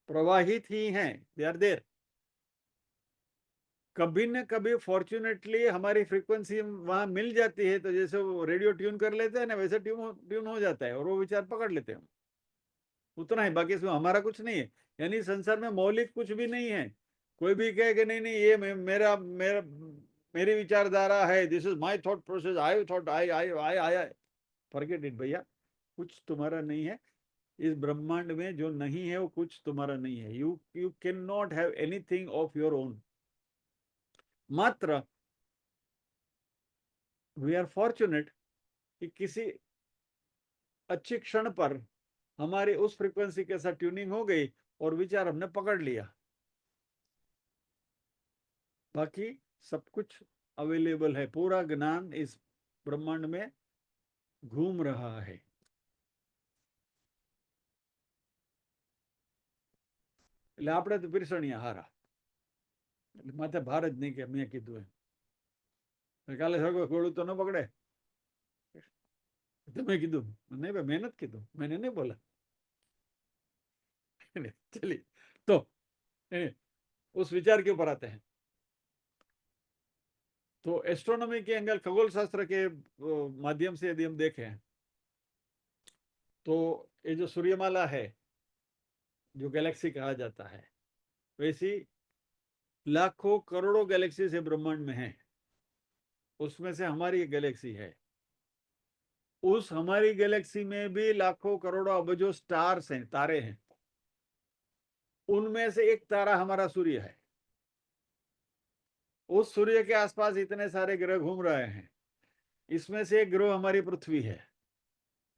प्रवाहित ही हैं, दे आर देयर। कभी न कभी फॉर्चुनेटली हमारी फ्रीक्वेंसी वहां मिल जाती है, तो जैसे वो रेडियो ट्यून कर लेते हैं ना, वैसे ट्यून ट्यून हो जाता है और वो विचार पकड़ लेते हैं। उतना ही, बाकी इसमें हमारा कुछ नहीं है। यानी संसार में मौलिक कुछ भी नहीं है। कोई भी कहे कि नहीं नहीं, ये मेरा मेरा मेरी विचारधारा है, this is my thought process, I thought, I forget it भैया। कुछ तुम्हारा नहीं है। इस ब्रह्मांड में जो नहीं है वो कुछ तुम्हारा नहीं है। You can not have anything of your own. मात्र वी आर फॉर्चुनेट कि किसी अच्छे क्षण पर हमारी उस फ्रीक्वेंसी के साथ ट्यूनिंग हो गई और विचार हमने पकड़ लिया। बाकी सब कुछ अवेलेबल है, पूरा ज्ञान इस ब्रह्मांड में घूम रहा है। એટલે આપણે તો પીરસણીયા હારા, એટલે માથે ભાર જ નહીં કે મેં કીધું એમ। કાલે સગો ગોળું તો ન પકડે, તમે કીધું नहीं भाई, मेहनत કીધું, मैंने नहीं बोला। चलिए, तो उस विचार के ऊपर आते हैं। तो एस्ट्रोनॉमी के एंगल, खगोल शास्त्र के माध्यम से यदि हम देखें, तो ये जो सूर्यमाला है, जो गैलेक्सी कहा जाता है, वैसी लाखों करोड़ों गैलेक्सी से ब्रह्मांड में है। उसमें से हमारी एक गैलेक्सी है। उस हमारी गैलेक्सी में भी लाखों करोड़ों अबजों स्टार्स हैं, तारे हैं। उनमें से एक तारा हमारा सूर्य है। उस सूर्य के आसपास इतने सारे ग्रह घूम रहे हैं। इसमें से एक ग्रह हमारी पृथ्वी है,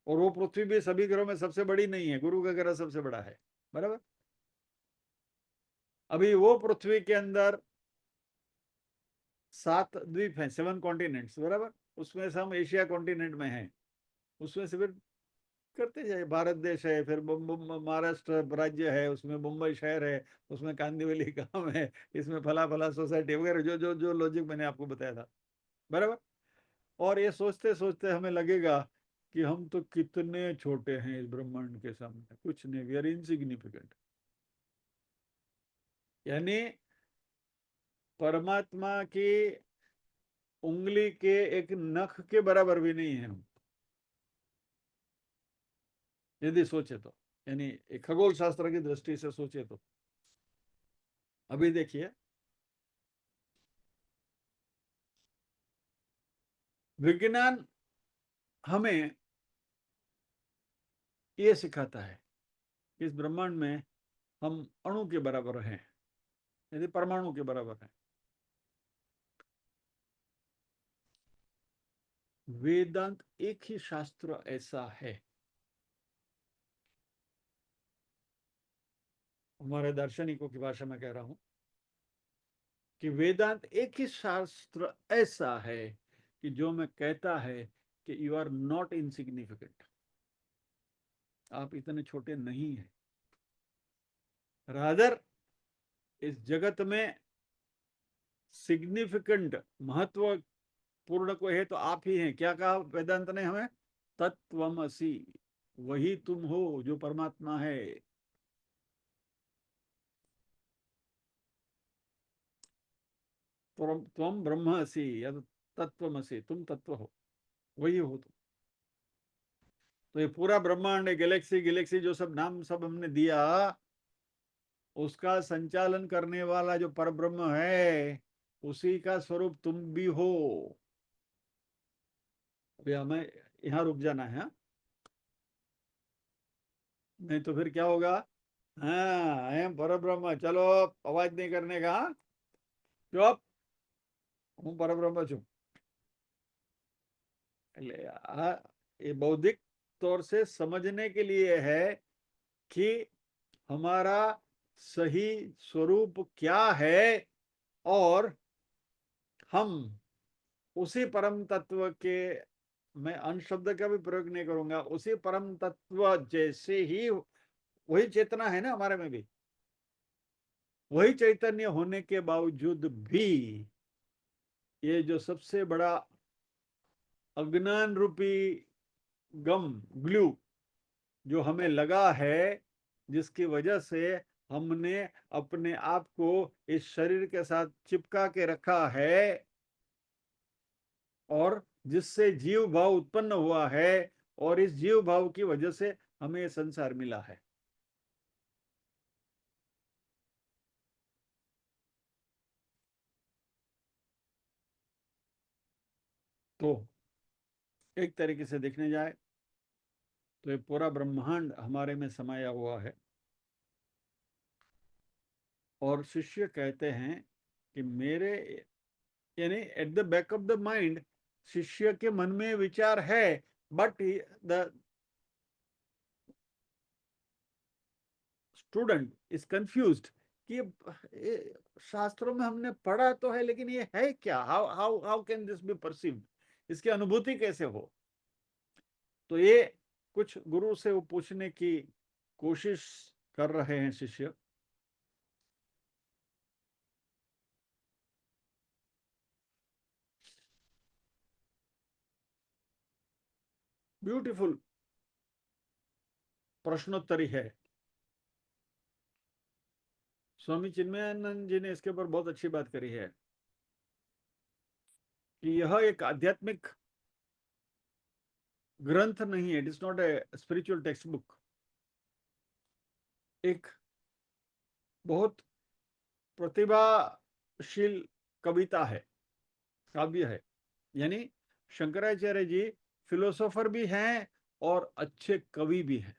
और वो पृथ्वी भी सभी ग्रहों में सबसे बड़ी नहीं है, गुरु का ग्रह सबसे बड़ा है, बराबर। अभी वो पृथ्वी के अंदर 7 द्वीप हैं, 7 कॉन्टिनेंट्स, बराबर। उसमें से हम एशिया कॉन्टिनेंट में हैं। उसमें से फिर करते जाए, भारत देश है, फिर महाराष्ट्र राज्य है, उसमें मुंबई शहर है, उसमें कांदिवली गांव है, इसमें फला फला सोसाइटी वगैरह, जो जो जो लॉजिक मैंने आपको बताया था, बराबर। और ये सोचते सोचते हमें लगेगा कि हम तो कितने छोटे हैं इस ब्रह्मांड के सामने, कुछ नहीं, वी आर इनसिग्निफिकेंट। यानी परमात्मा की उंगली के एक नख के बराबर भी नहीं है हम, यदि सोचे तो, यानी खगोल शास्त्र की दृष्टि से सोचे तो। अभी देखिए, विज्ञान हमें ये सिखाता है कि इस ब्रह्मांड में हम अणु के बराबर हैं, यदि परमाणु के बराबर हैं। वेदांत एक ही शास्त्र ऐसा है, हमारे दार्शनिकों की भाषा में कह रहा हूं, कि वेदांत एक ही शास्त्र ऐसा है कि जो मैं कहता है कि यू आर नॉट इनसिग्निफिकेंट, आप इतने छोटे नहीं हैं। रादर इस जगत में सिग्निफिकेंट, महत्वपूर्ण कोई है तो आप ही हैं। क्या कहा वेदांत ने हमें? तत्वमसि, वही तुम हो जो परमात्मा है। त्वम ब्रह्मसि या तो तत्वमसि, तुम तत्व हो, वही हो तुम। तो ये पूरा ब्रह्मांड, गैलेक्सी गैलेक्सी जो सब नाम सब हमने दिया, उसका संचालन करने वाला जो परब्रह्म है, उसी का स्वरूप तुम भी हो। अभी हमें यहाँ रुक जाना है, हाँ? नहीं तो फिर क्या होगा? हाँ, आई एम परब्रह्म, चलो आवाज नहीं करने का, हाँ? चुप, हूँ परब्रह्म છું। એટલે ये बौद्धिक तौर से समझने के लिए है कि हमारा सही स्वरूप क्या है, और हम उसी परम तत्व के, मैं अन शब्द का भी प्रयोग नहीं करूंगा, उसी परम तत्व जैसे ही, वही चेतना है ना हमारे में भी, वही चैतन्य होने के बावजूद भी ये जो सबसे बड़ा अज्ञान रूपी गम, ग्लू जो हमें लगा है, जिसकी वजह से हमने अपने आप को इस शरीर के साथ चिपका के रखा है, और जिससे जीव भाव उत्पन्न हुआ है, और इस जीव भाव की वजह से हमें ये संसार मिला है। तो एक तरीके से देखने जाए तो ये पूरा ब्रह्मांड हमारे में समाया हुआ है। और शिष्य कहते हैं कि मेरे, यानी at the back of the mind, शिष्य के मन में विचार है, but the student is confused कि शास्त्रों में हमने पढ़ा तो है, लेकिन ये है क्या? How how how can this be perceived, इसकी अनुभूति कैसे हो? तो ये कुछ गुरु से वो पूछने की कोशिश कर रहे हैं शिष्य। ब्यूटीफुल प्रश्नोत्तरी है। स्वामी चिन्मयानंद जी ने इसके ऊपर बहुत अच्छी बात करी है कि यह एक आध्यात्मिक ग्रंथ नहीं है, it is not a spiritual text book. एक बहुत प्रतिभाशील कविता है, काव्य है। यानी शंकराचार्य जी फिलोसोफर भी हैं और अच्छे कवि भी हैं।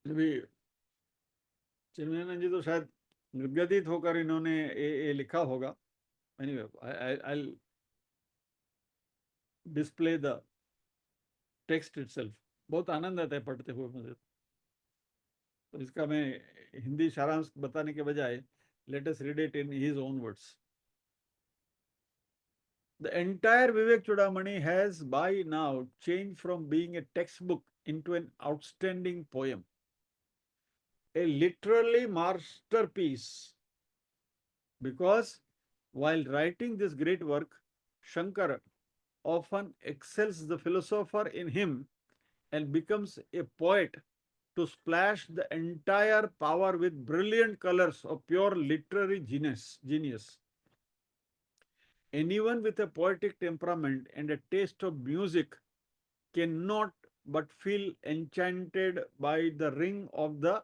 अभी चिन्मयानंद जी तो शायद निर्गतित होकर इन्होंने ये लिखा होगा। Anyway, I display the text itself. बहुत आनंद आता है पढ़ते हुए मुझे। तो इसका मैं हिंदी सारांश बताने के बजाय, let us read it in his own words. The entire Vivek Chudamani has by now changed from being a textbook into an outstanding poem. a literally masterpiece, because while writing this great work, Shankara often excels the philosopher in him and becomes a poet to splash the entire power with brilliant colors of pure literary genius. Anyone with a poetic temperament and a taste of music cannot but feel enchanted by the ring of the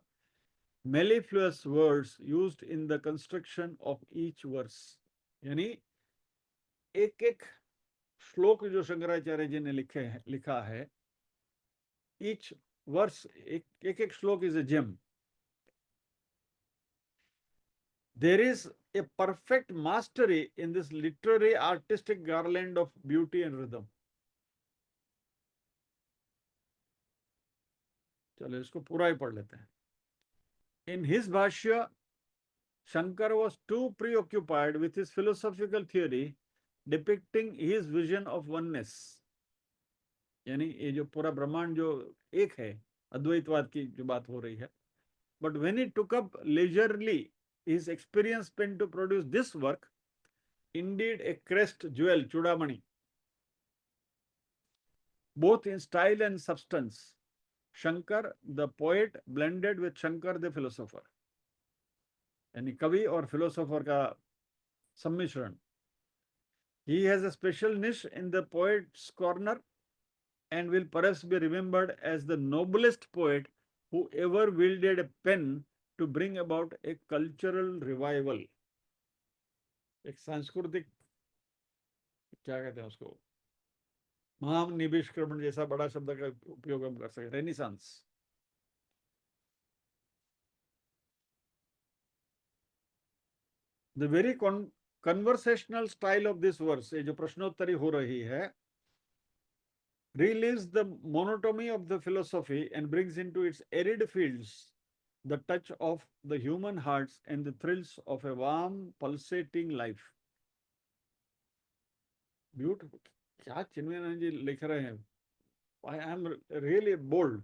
mellifluous words used in the construction of each verse. यानी एक एक श्लोक जो शंकराचार्य जी ने लिखा है, each verse, एक एक श्लोक is a gem. There is a perfect mastery in this literary artistic garland of beauty and rhythm. चलो इसको पूरा ही पढ़ लेते हैं. In his Bhashya, Shankar was too preoccupied with his philosophical theory depicting his vision of oneness. यानी ये जो पूरा ब्रह्मांड जो एक है, अद्वैतवाद की जो बात हो रही है. But when he took up leisurely his experience pen to produce this work, indeed a crest jewel, Chudamani, both in style and substance, Shankar the poet blended with Shankar the philosopher. यानी कवि और फिलोसोफर का सम्मिश्रण. He has a special niche in the poet's corner and will perhaps be remembered as the noblest poet who ever wielded a pen to bring about a cultural revival. एक सांस्कृतिक, क्या कहते हैं उसको, महानिवेशकरण जैसा बड़ा शब्द का उपयोग हम कर सकते. Renaissance. The very conversational style of this verse, ये जो प्रश्नोत्तरी हो रही है, relieves the monotony of the philosophy and brings into its arid fields the touch of the human hearts and the thrills of a warm, pulsating life. Beautiful. क्या चिन्मयानंद जी लिख रहे हैं. I am really bold.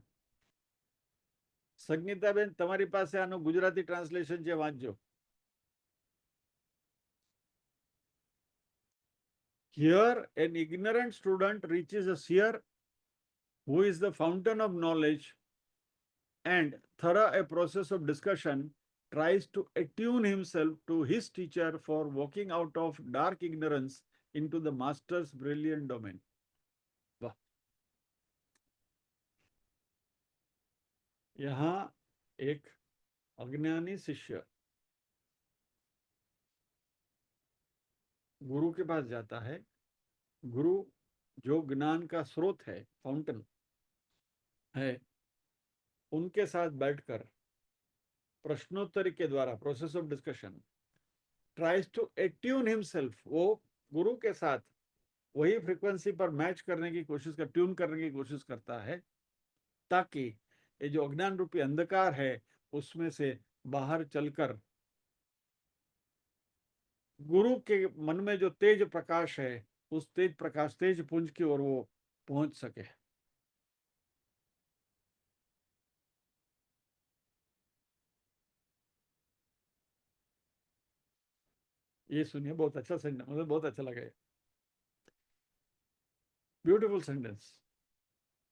Sangitaben, તમારી પાસે આનું ગુજરાતી ટ્રાન્સલેશન છે, વાંચજો. Here, an ignorant student reaches a seer who is the fountain of knowledge and, through a process of discussion, tries to attune himself to his teacher for walking out of dark ignorance into the master's brilliant domain. वाह. यहाँ एक अज्ञानी शिष्य गुरु के पास जाता है. गुरु जो ज्ञान का स्रोत है, फाउंटेन है, उनके साथ बैठकर प्रश्नोत्तरी के द्वारा, process of discussion, tries to attune himself, वो गुरु के साथ वही फ्रीक्वेंसी पर मैच करने की कोशिश कर, ट्यून करने की कोशिश करता है, ताकि ये जो अज्ञान रूपी अंधकार है उसमें से बाहर चलकर गुरु के मन में जो तेज प्रकाश है, उस तेज प्रकाश, तेज पुंज की ओर वो पहुंच सके. ये सुनिए, बहुत अच्छा सेंटेंस, मुझे बहुत अच्छा लगा. Beautiful sentence.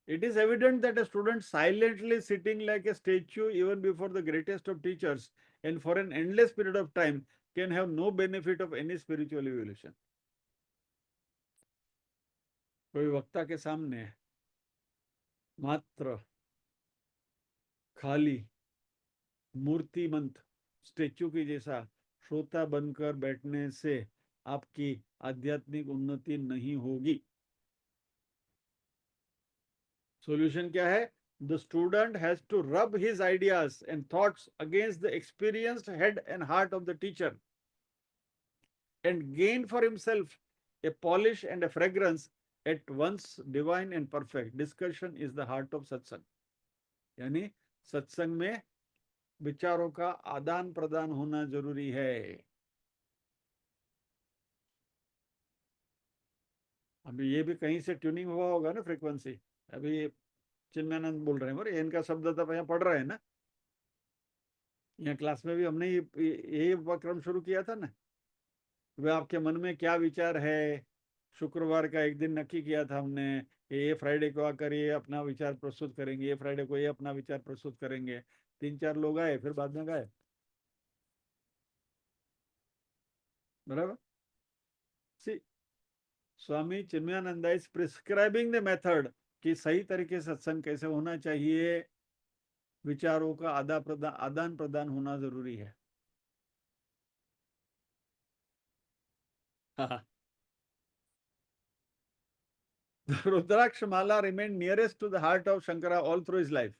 It is evident that a student silently sitting like a statue even before the greatest of teachers and for an endless period of time can have no benefit of any spiritual evolution. कोई वक्ता के सामने मात्र खाली मूर्तिमंत स्टेच्यू की जैसा श्रोता बनकर बैठने से आपकी आध्यात्मिक उन्नति नहीं होगी. सॉल्यूशन क्या है? The student has to rub his ideas and thoughts against the experienced head and heart of the teacher and gain for himself a polish and a fragrance at once divine and perfect. Discussion is the heart of satsang. यानी सत्संग में विचारों का आदान प्रदान होना जरूरी है. अभी ये भी कहीं से ट्यूनिंग हुआ होगा ना, फ्रीक्वेंसी. अभी चिन्मयानंद बोल रहे हैं, इनका शब्द तो यहाँ पढ़ रहे हैं ना. यहाँ क्लास में भी हमने यही उपक्रम शुरू किया था ना। वह आपके मन में क्या विचार है, शुक्रवार का एक दिन नक्की किया था हमने, ये फ्राइडे को आकर ये अपना विचार प्रस्तुत करेंगे, ये फ्राइडे को ये अपना विचार प्रस्तुत करेंगे। 3-4 लोग आए, फिर बाद में गए। बराबर। See, Swami Chinmayananda is prescribing the method कि सही तरीके से सत्संग कैसे होना चाहिए, विचारों का आदान प्रदान होना जरूरी है। हाँ। Rudraksha mala remain nearest to the heart of Shankara all through his life.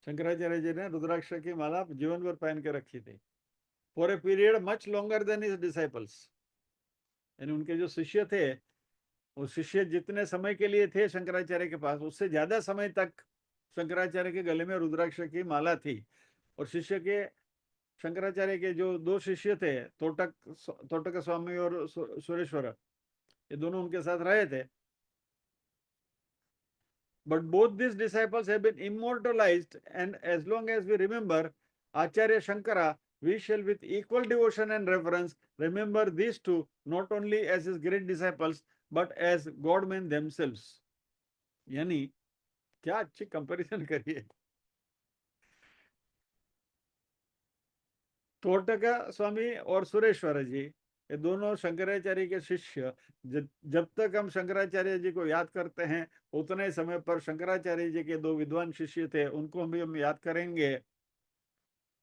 Shankaracharya ji ने रुद्राक्ष की माला जीवन भर पहन के रखी थी, for a period much longer than his disciples. यानी उनके जो शिष्य थे, वो शिष्य जितने समय के लिए थे शंकराचार्य के पास, उससे ज्यादा समय तक शंकराचार्य के गले में रुद्राक्ष की माला थी। और शिष्य के, शंकराचार्य के जो 2 शिष्य थे, तोटक स्वामी और सुरेश्वर, ये दोनों उनके साथ रहे थे। But both these disciples have been immortalized, and as long as we remember Acharya Shankara, we shall with equal devotion and reverence remember these two not only as his great disciples but as God men themselves. यानी क्या अच्छी कंपैरिजन करिए। तोटका स्वामी और सुरेश्वर जी, ये दोनों शंकराचार्य के शिष्य। जब तक हम शंकराचार्य जी को याद करते हैं, उतने समय पर शंकराचार्य जी के 2 विद्वान शिष्य थे, उनको भी हम याद करेंगे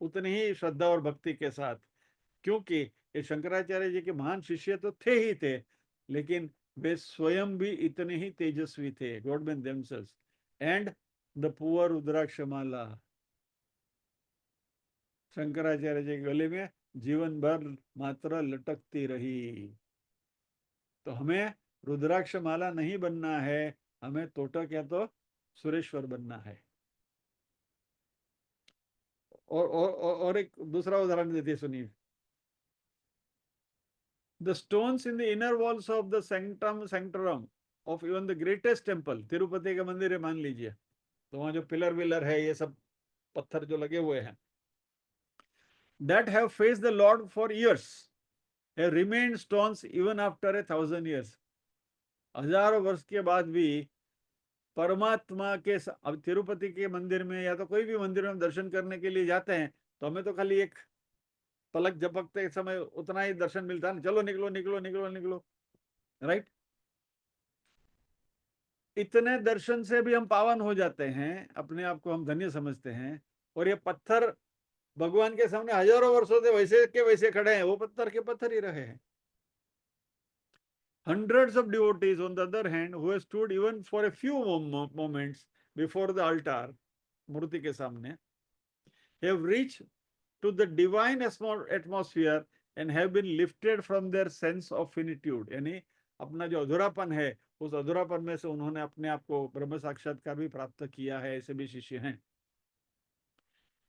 उतनी ही श्रद्धा और भक्ति के साथ। क्योंकि ये शंकराचार्य जी के महान शिष्य तो थे ही थे, लेकिन वे स्वयं भी इतने ही तेजस्वी थे, god man themselves. And the poor rudraksha mala Shankaracharya ji के गले में जीवन भर मात्र लटकती रही। तो हमें रुद्राक्ष माला नहीं बनना है, हमें तोटक या तो सुरेश्वर बनना है। और एक दूसरा उदाहरण देते सुनिए। The stones in the inner walls of the sanctum sanctorum of even the greatest temple, Tirupati का मंदिर है मान लीजिए, तो वहां जो पिलर विलर है, ये सब पत्थर जो लगे हुए हैं, that have faced the Lord for years have remained stones even after 1,000 years. हजारों वर्ष के बाद भी परमात्मा के अब तिरुपति के मंदिर में या तो कोई भी मंदिर में हम दर्शन करने के लिए जाते हैं, तो हमें तो खाली एक पलक झपकते समय उतना ही दर्शन मिलता है, चलो निकलो निकलो निकलो निकलो, राइट। इतने दर्शन से भी हम पावन हो जाते हैं, अपने आप को हम धन्य समझते हैं, और ये पत्थर भगवान के सामने हजारों वर्षों से वैसे के वैसे खड़े हैं, वो पत्थर के पत्थर ही रहे हैं। Hundreds of devotees, on the other hand, who have stood even for a few moments before the altar, मूर्ति के सामने, have reached to the divine atmosphere and have been lifted from their sense of finitude. यानी अपना जो अधूरापन है, उस अधूरापन में से उन्होंने अपने आप को ब्रह्म साक्षात्कार भी प्राप्त किया है, ऐसे भी शिष्य हैं।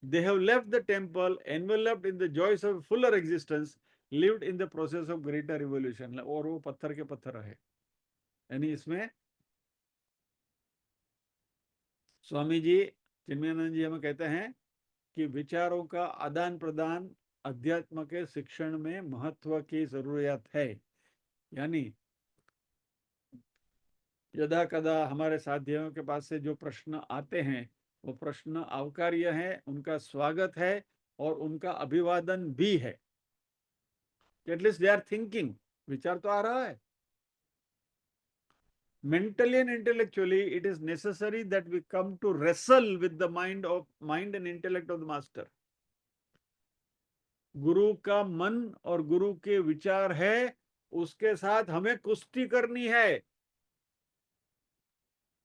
They have left the temple enveloped in the joys of fuller existence, lived in the process of greater evolution. और वो पत्थर के पत्थर रहे। यानी इसमें स्वामी जी चिन्मयानंद जी हमें कहते हैं कि विचारों का आदान प्रदान अध्यात्म के शिक्षण में महत्व की जरूरत है। यानी यदा कदा हमारे साथियों के पास से जो प्रश्न आते हैं, वो प्रश्न आवकार्य है, उनका स्वागत है और उनका अभिवादन भी है। एटलीस्ट दे आर थिंकिंग, विचार तो आ रहा है। Mentally and intellectually, it is necessary that we come to wrestle with the mind and intellect of the master. गुरु का मन और गुरु के विचार है, उसके साथ हमें कुश्ती करनी है,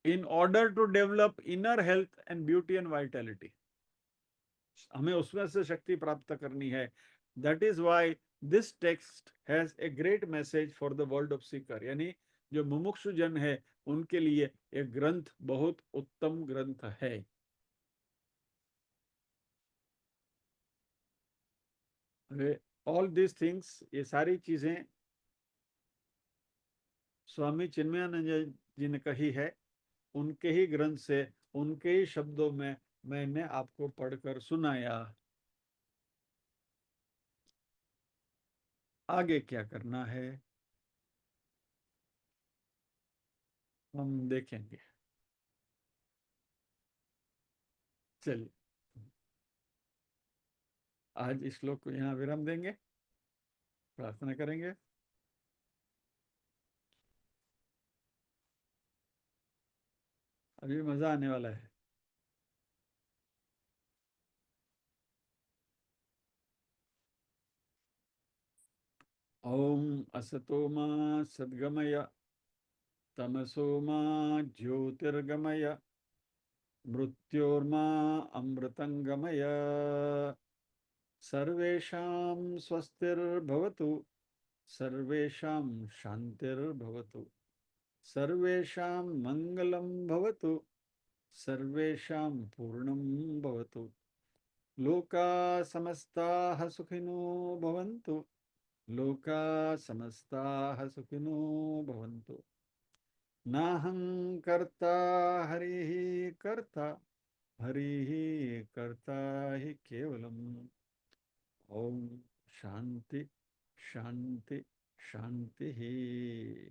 in order to develop inner health and beauty and vitality. हमें उसमें से शक्ति प्राप्त करनी है। That is why this text has a great message for the world of seeker. यानी जो मुमुक्षु जन है, उनके लिए एक ग्रंथ बहुत उत्तम ग्रंथ है। ऑल दिस थिंग्स, ये सारी चीजें स्वामी चिन्मयानंद जी ने कही है, उनके ही ग्रंथ से, उनके ही शब्दों में मैंने आपको पढ़कर सुनाया। आगे क्या करना है हम देखेंगे। चलिए, आज इस श्लोक को यहाँ विराम देंगे, प्रार्थना करेंगे। अभी मजा आने वाला है। ओम असतो मा सद्गमय, तमसो मा ज्योतिर्गमय, मृत्योर्मा अमृतंगमय। सर्वेषां स्वस्तिर्भवतु, सर्वेषां शान्तिर्भवतु, सर्वेषां मङ्गलं भवतु, सर्वेषां पूर्णं भवतु। लोका समस्ताः सुखिनो भवन्तु, लोका समस्ताः सुखिनो भवन्तु। नाहं कर्ता हरिः कर्ता, हरिः कर्ता हि केवलम्। ओम शांति शांति शांति ही।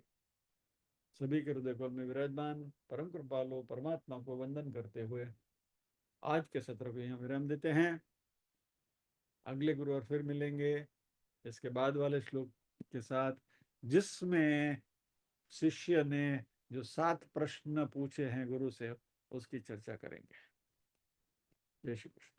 सभी के हृदय में विराजमान परम कृपालु परमात्मा को वंदन करते हुए आज के सत्र को यहाँ विराम देते हैं। अगले गुरुवार फिर मिलेंगे इसके बाद वाले श्लोक के साथ, जिसमें शिष्य ने जो 7 प्रश्न पूछे हैं गुरु से, उसकी चर्चा करेंगे। जय श्री कृष्ण।